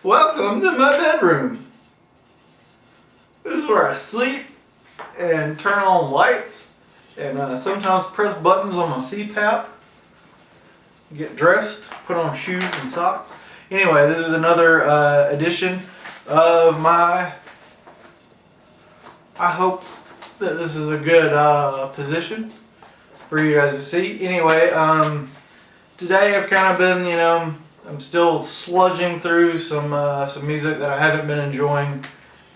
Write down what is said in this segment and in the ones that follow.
Welcome to my bedroom. This is where I sleep and turn on lights and sometimes press buttons on my CPAP. Get dressed, put on shoes and socks. Anyway, this is another edition of my... I hope that this is a good position for you guys to see. Anyway, today I've kind of been, I'm still sludging through some music that I haven't been enjoying.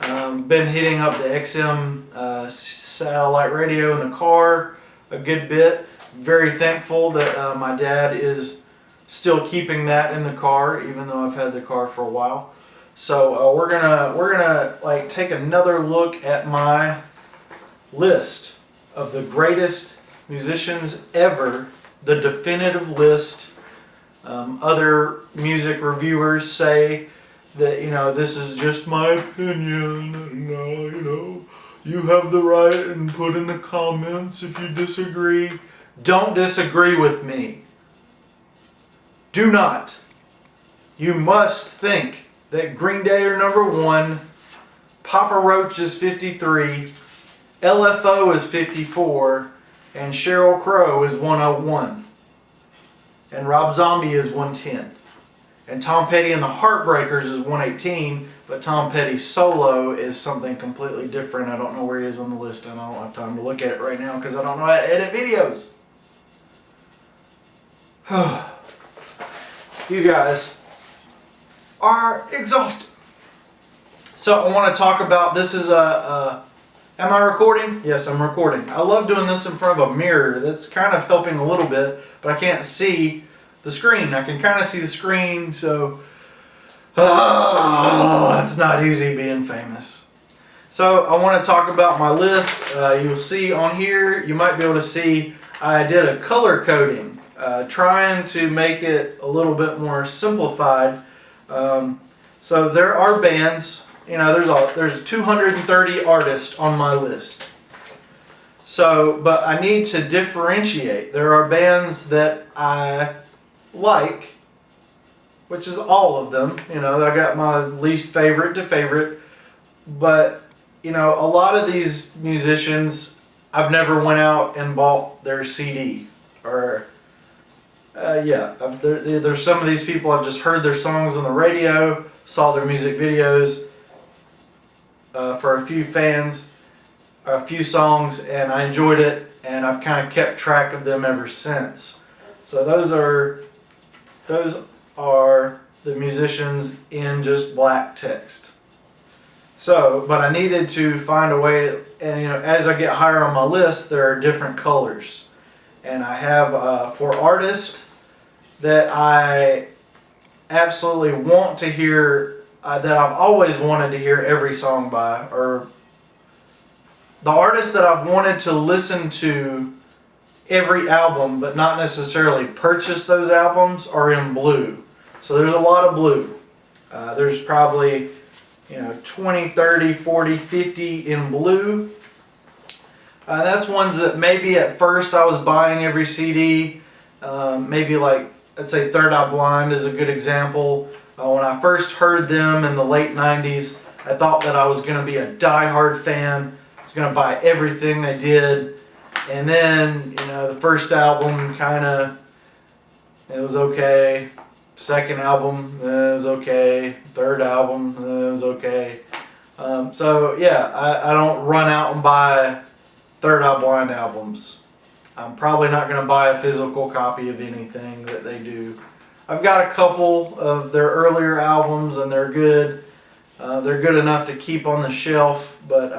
Been hitting up the XM satellite radio in the car a good bit. Very thankful that my dad is still keeping that in the car, even though I've had the car for a while. So we're gonna like take another look at my list of the greatest musicians ever, the definitive list. Other music reviewers say that, this is just my opinion, and you have the right and put in the comments if you disagree. Don't disagree with me. Do not. You must think that Green Day are number 1, Papa Roach is 53, LFO is 54, and Sheryl Crow is 101. And Rob Zombie is 110. And Tom Petty and the Heartbreakers is 118, but Tom Petty's solo is something completely different. I don't know where he is on the list, and I don't have time to look at it right now because I don't know how to edit videos. You guys are exhausted. So I want to talk about, this is am I recording? Yes, I'm recording. I love doing this in front of a mirror. That's kind of helping a little bit, but I can't see the screen. I can kind of see the screen, so it's not easy being famous. So I want to talk about my list. You'll see on here, you might be able to see, I did a color coding, trying to make it a little bit more simplified. So there are bands, there's 230 artists on my list. So, but I need to differentiate. There are bands that I like, which is all of them. I got my least favorite to favorite. But, a lot of these musicians, I've never went out and bought their CD. Or, there's some of these people I've just heard their songs on the radio, saw their music videos for a few songs, and I enjoyed it, and I've kind of kept track of them ever since. So those are the musicians in just black text. So, but I needed to find a way, and as I get higher on my list, there are different colors. And I have for artists that I absolutely want to hear, that I've always wanted to hear every song by, or the artists that I've wanted to listen to every album, but not necessarily purchase those albums, are in blue. So there's a lot of blue. There's probably 20, 30, 40, 50 in blue. That's ones that maybe at first I was buying every CD. Maybe like, let's say Third Eye Blind is a good example. When I first heard them in the late 90s, I thought that I was going to be a die-hard fan. I was going to buy everything they did. And then, the first album it was okay. Second album, it was okay. Third album, it was okay. So yeah, I don't run out and buy Third Eye Blind albums. I'm probably not going to buy a physical copy of anything that they do. I've got a couple of their earlier albums, and they're good. They're good enough to keep on the shelf, but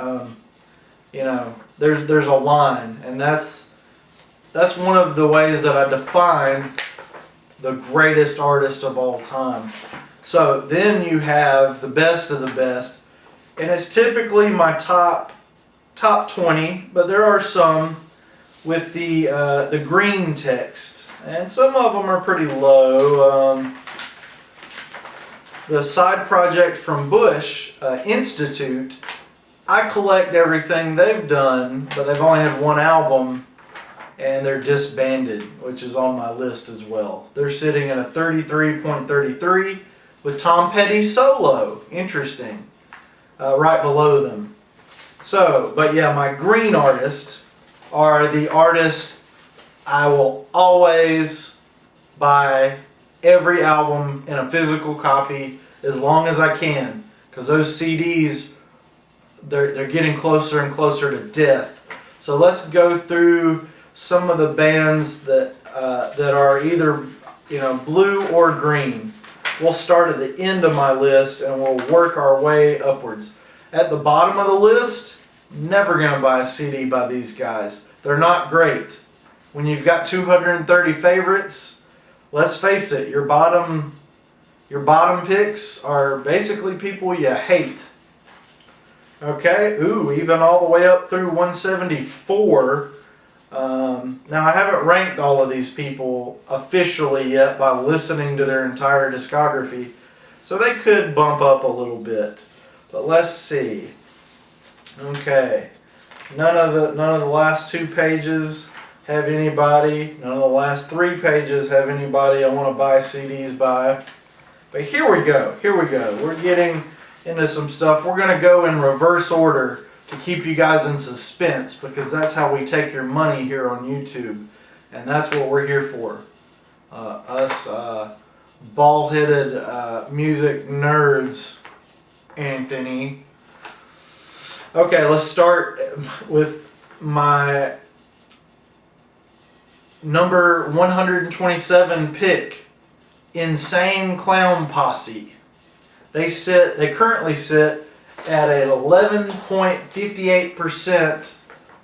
there's a line, and that's one of the ways that I define the greatest artist of all time. So then you have the best of the best, and it's typically my top 20, but there are some with the green text, and some of them are pretty low. The side project from Bush, Institute, I collect everything they've done, but they've only had one album, and they're disbanded, which is on my list as well. They're sitting at a 33.33. with Tom Petty solo. Interesting. Right below them. So, but yeah, my green artists are the artists I will always buy every album in a physical copy as long as I can, because those CDs, they're getting closer and closer to death. So let's go through some of the bands that that are either blue or green. We'll start at the end of my list and we'll work our way upwards. At the bottom of the list, never gonna buy a CD by these guys. They're not great. When you've got 230 favorites, let's face it, your bottom picks are basically people you hate. Okay, ooh, even all the way up through 174. Now I haven't ranked all of these people officially yet by listening to their entire discography, so they could bump up a little bit. But let's see. Okay, none of the last 2 pages have anybody. None of the last 3 pages have anybody I want to buy CDs by. But here we go. Here we go. We're getting into some stuff. We're going to go in reverse order to keep you guys in suspense, because that's how we take your money here on YouTube. And that's what we're here for. Us bald-headed music nerds, Anthony. Okay, let's start with my number 127 pick, Insane Clown Posse. They currently sit at an 11.58%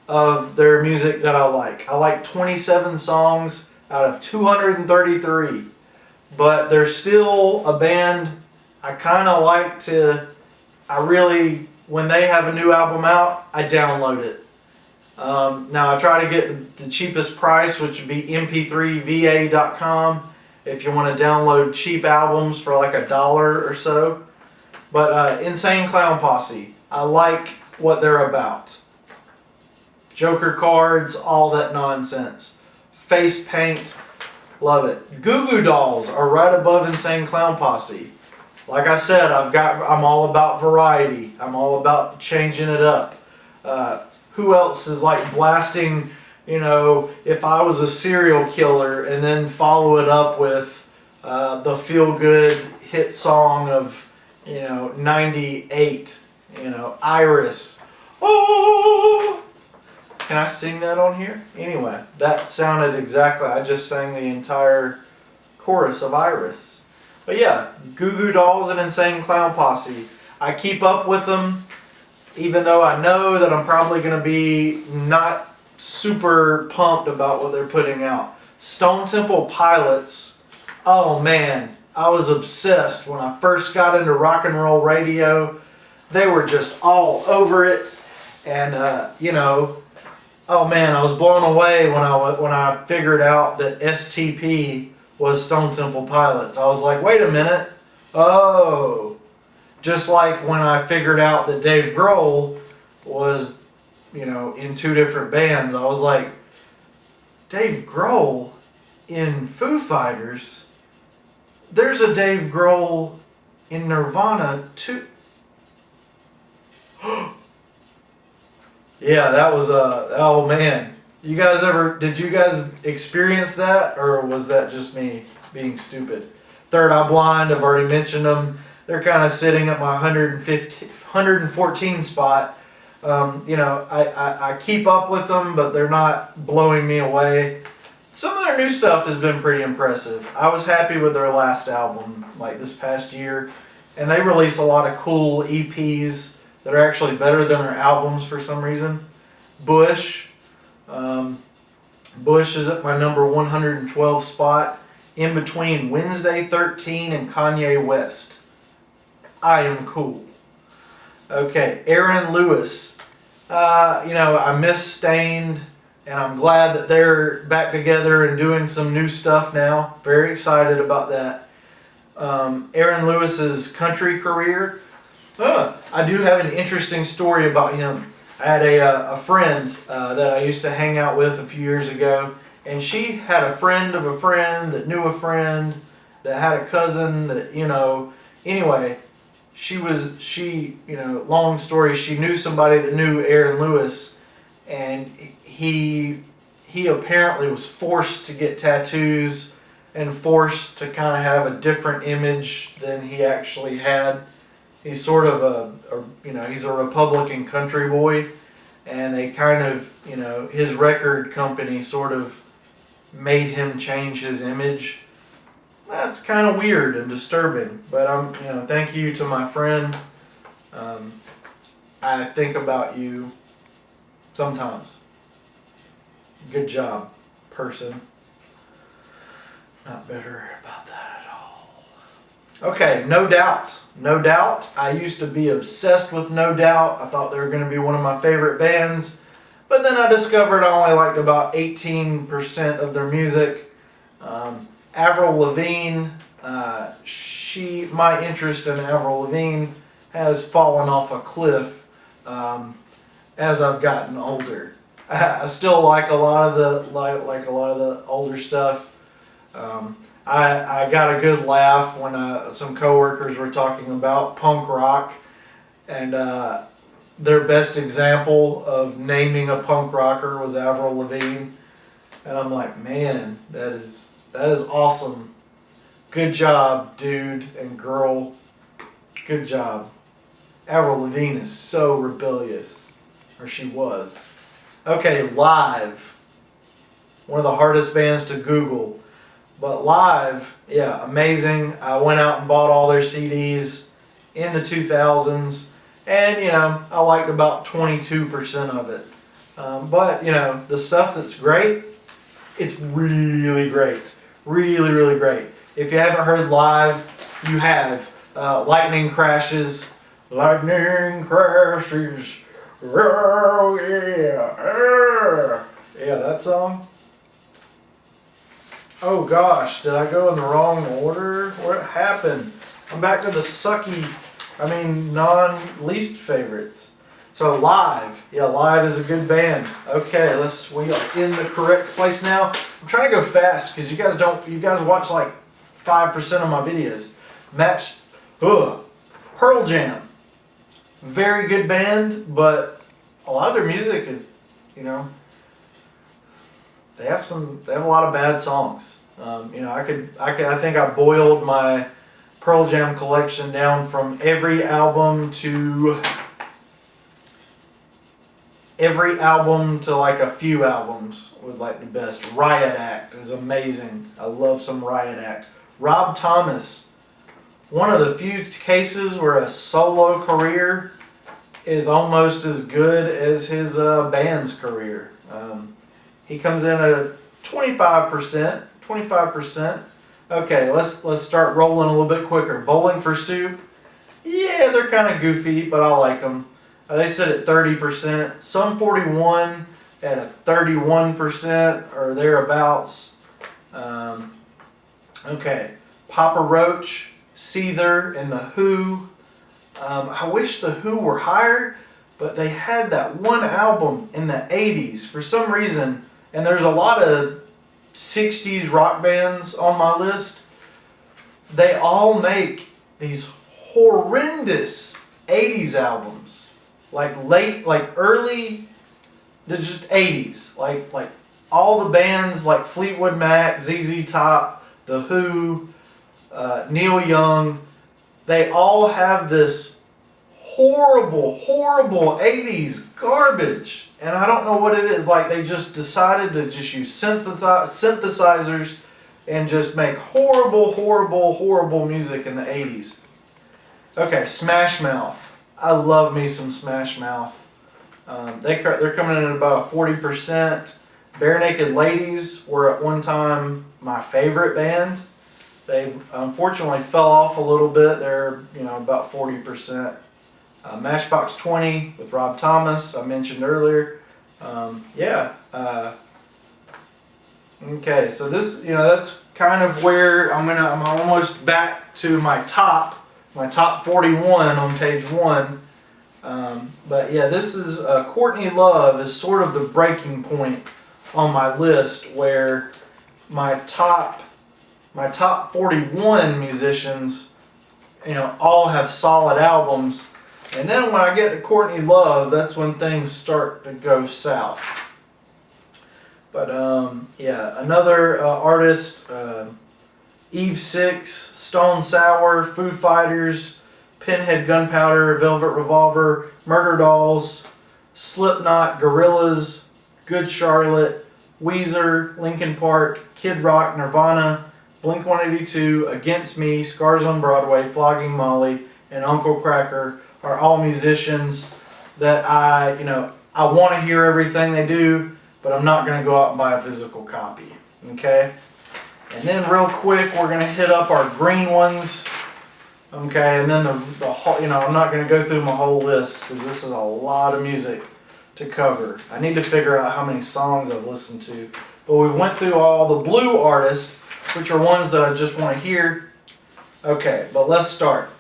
of their music that I like. I like 27 songs out of 233, but they're still a band I kind of like to. When they have a new album out, I download it. Now I try to get the cheapest price, which would be mp3va.com, if you want to download cheap albums for like $1 or so. But Insane Clown Posse, I like what they're about. Joker cards, all that nonsense. Face paint, love it. Goo Goo Dolls are right above Insane Clown Posse. Like I said, I'm all about variety. I'm all about changing it up. Who else is like blasting, if I was a serial killer, and then follow it up with the feel-good hit song of 98, Iris. Oh! Can I sing that on here? Anyway, that sounded exactly, I just sang the entire chorus of Iris. But yeah, Goo Goo Dolls and Insane Clown Posse. I keep up with them, even though I know that I'm probably going to be not super pumped about what they're putting out. Stone Temple Pilots, oh man. I was obsessed when I first got into rock and roll radio. They were just all over it, and oh man, I was blown away when I figured out that STP was Stone Temple Pilots. I was like, wait a minute, oh, just like when I figured out that Dave Grohl was, in 2 different bands. I was like, Dave Grohl in Foo Fighters. There's a Dave Grohl in Nirvana too. Yeah, that was oh man. Did you guys experience that, or was that just me being stupid? Third Eye Blind, I've already mentioned them. They're kind of sitting at my 114 spot. I keep up with them, but they're not blowing me away. Some of their new stuff has been pretty impressive. I was happy with their last album, like this past year, and they release a lot of cool EPs that are actually better than their albums for some reason. Bush. Bush is at my number 112 spot, in between Wednesday 13 and Kanye West. I Am Cool. Okay, Aaron Lewis. I miss Stained, and I'm glad that they're back together and doing some new stuff now. Very excited about that. Aaron Lewis's country career. I do have an interesting story about him. I had a friend that I used to hang out with a few years ago, and she had a friend of a friend that knew a friend that had a cousin that, Anyway, long story, she knew somebody that knew Aaron Lewis, and he apparently was forced to get tattoos and forced to kind of have a different image than he actually had. He's sort of he's a Republican country boy, and they kind of, his record company sort of made him change his image. That's kind of weird and disturbing, but thank you to my friend. I think about you sometimes. Good job, person. Not bitter about that at all. Okay, No Doubt. No Doubt. I used to be obsessed with No Doubt. I thought they were going to be one of my favorite bands. But then I discovered I only liked about 18% of their music. Avril Lavigne, my interest in Avril Lavigne has fallen off a cliff as I've gotten older. I still like a lot of the older stuff. I got a good laugh when some coworkers were talking about punk rock, and their best example of naming a punk rocker was Avril Lavigne, and I'm like, man, that is awesome. Good job, dude and girl. Good job. Avril Lavigne is so rebellious, or she was. Okay, Live. One of the hardest bands to Google. But Live, yeah, amazing. I went out and bought all their CDs in the 2000s. And, I liked about 22% of it. But, the stuff that's great, it's really great. Really, really great. If you haven't heard Live, you have. Lightning Crashes. Lightning Crashes. Oh, yeah. Yeah, that song. Oh gosh, did I go in the wrong order? What happened? I'm back to the non-least favorites. So Live. Yeah, Live is a good band. Okay, we are in the correct place now. I'm trying to go fast because you guys watch like 5% of my videos. Pearl Jam. Very good band, but a lot of their music is, they have a lot of bad songs. I think I boiled my Pearl Jam collection down from every album to like a few albums with like the best. Riot Act is amazing. I love some Riot Act. Rob Thomas, one of the few cases where a solo career is almost as good as his band's career. He comes in at 25%. 25%. Okay, let's start rolling a little bit quicker. Bowling for Soup. Yeah, they're kind of goofy, but I like them. They sit at 30%. Sum 41 at a 31% or thereabouts. Okay, Papa Roach, Seether, and The Who. I wish The Who were higher, but they had that one album in the 80s for some reason, and there's a lot of 60s rock bands on my list. They all make these horrendous 80s albums, like early, just 80s, like all the bands like Fleetwood Mac, ZZ Top, The Who, Neil Young. They all have this horrible 80s garbage. And I don't know what it is. Like, they just decided to just use synthesizers and just make horrible music in the 80s. Okay, Smash Mouth. I love me some Smash Mouth. They're coming in at about a 40%. Bare Naked Ladies were at one time my favorite band. They unfortunately fell off a little bit. They're about 40%. Matchbox 20 with Rob Thomas, I mentioned earlier. Okay, so this, that's kind of where I'm almost back to my top 41 on page 1. But yeah, this is Courtney Love is sort of the breaking point on my list, where my top 41 musicians all have solid albums. And then when I get to Courtney Love, that's when things start to go south. But yeah, another artist, Eve Six, Stone Sour, Foo Fighters, Pinhead Gunpowder, Velvet Revolver, Murder Dolls, Slipknot, Gorillaz, Good Charlotte, Weezer, Linkin Park, Kid Rock, Nirvana, Blink-182, Against Me, Scars on Broadway, Flogging Molly, and Uncle Kracker are all musicians that I want to hear everything they do, but I'm not going to go out and buy a physical copy. Okay? And then real quick, we're going to hit up our green ones. Okay, and then the whole, I'm not going to go through my whole list because this is a lot of music to cover. I need to figure out how many songs I've listened to. But we went through all the blue artists, which are ones that I just want to hear. Okay, but let's start.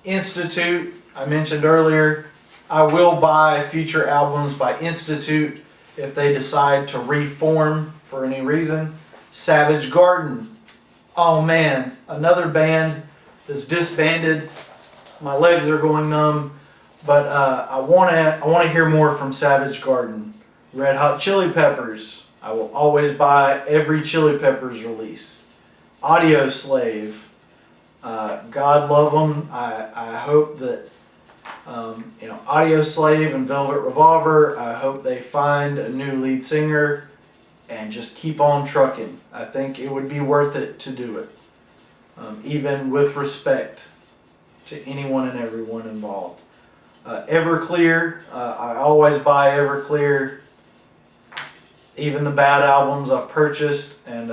Institute, I mentioned earlier. I will buy future albums by Institute if they decide to reform for any reason. Savage Garden. Oh man, another band that's disbanded. My legs are going numb, but I want to hear more from Savage Garden. Red Hot Chili Peppers. I will always buy every Chili Peppers release. Audio Slave. God love them. I hope that Audio Slave and Velvet Revolver, I hope they find a new lead singer and just keep on trucking. I think it would be worth it to do it. Even with respect to anyone and everyone involved. Everclear, I always buy Everclear. Even the bad albums I've purchased, and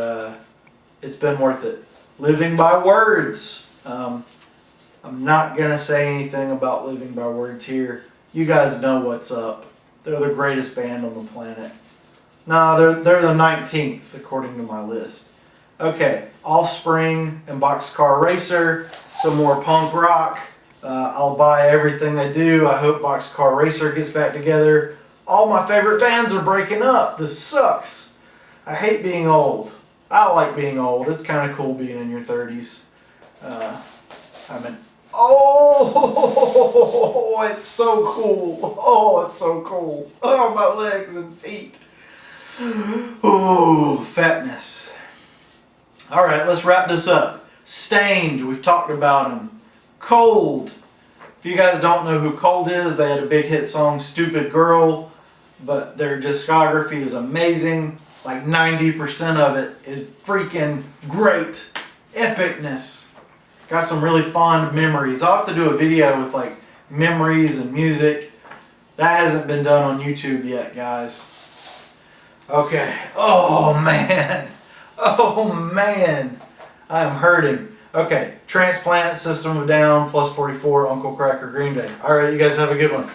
it's been worth it. Living by Words. I'm not going to say anything about Living by Words here. You guys know what's up. They're the greatest band on the planet. Nah, they're the 19th according to my list. Okay, Offspring and Boxcar Racer, some more punk rock. I'll buy everything they do. I hope Boxcar Racer gets back together. All my favorite bands are breaking up. This sucks. I hate being old. I like being old. It's kind of cool being in your 30s. Oh, it's so cool. Oh, it's so cool. Oh, my legs and feet. Oh, fatness. All right, let's wrap this up. Stained, we've talked about them. Cold. If you guys don't know who Cold is, they had a big hit song, Stupid Girl, but their discography is amazing. Like 90% of it is freaking great. Epicness. Got some really fond memories. I'll have to do a video with like memories and music. That hasn't been done on YouTube yet, guys. Okay. Oh, man. Oh, man. I am hurting. Okay. Transplant, System of a Down, Plus 44, Uncle Kracker, Green Day. All right, you guys have a good one.